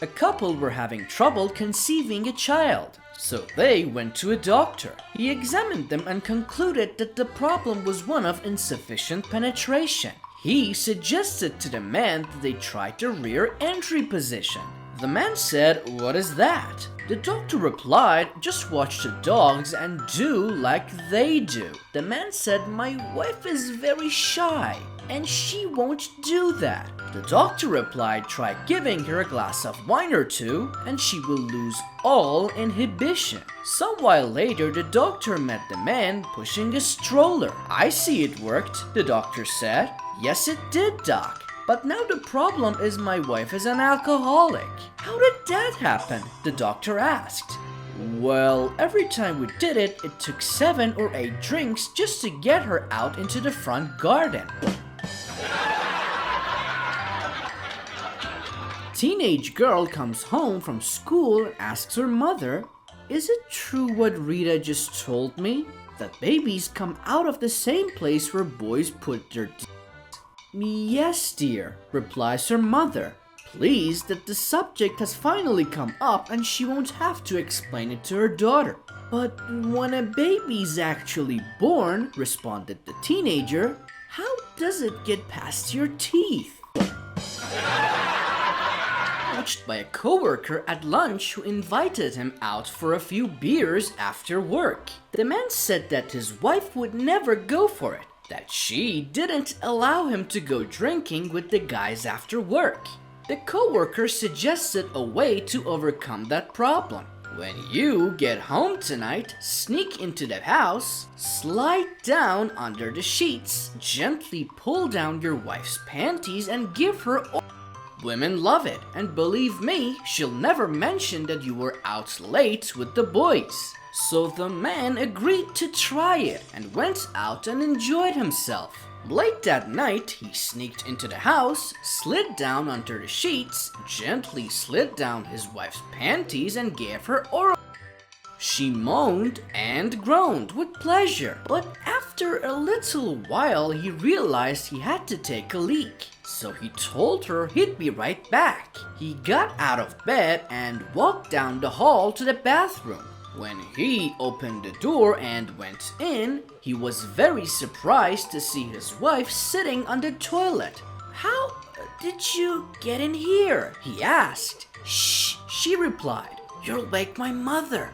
A couple were having trouble conceiving a child, so they went to a doctor. He examined them and concluded that the problem was one of insufficient penetration. He suggested to the man that they try the rear entry position. The man said, "What is that?" The doctor replied, "Just watch the dogs and do like they do." The man said, "My wife is very shy and she won't do that." The doctor replied, "Try giving her a glass of wine or two and she will lose all inhibition." Some while later, the doctor met the man pushing a stroller. "I see it worked," the doctor said. "Yes, it did, doc. But now the problem is my wife is an alcoholic." "How did that happen?" the doctor asked. "Well, every time we did it, it took 7 or 8 drinks just to get her out into the front garden." Teenage girl comes home from school and asks her mother, "Is it true what Rita just told me? That babies come out of the same place where boys put their "Yes, dear," replies her mother, pleased that the subject has finally come up and she won't have to explain it to her daughter. "But when a baby's actually born," responded the teenager, "how does it get past your teeth?" Approached by a coworker at lunch who invited him out for a few beers after work. The man said that his wife would never go for it, that she didn't allow him to go drinking with the guys after work. The coworker suggested a way to overcome that problem. "When you get home tonight, sneak into the house, slide down under the sheets, gently pull down your wife's panties and give her Women love it, and believe me, she'll never mention that you were out late with the boys." So the man agreed to try it and went out and enjoyed himself. Late that night, he sneaked into the house, slid down under the sheets, gently slid down his wife's panties and gave her oral. She moaned and groaned with pleasure, but after a little while he realized he had to take a leak. So he told her he'd be right back. He got out of bed and walked down the hall to the bathroom. When he opened the door and went in, he was very surprised to see his wife sitting on the toilet. "How did you get in here?" he asked. "Shh," she replied. "You'll wake my mother."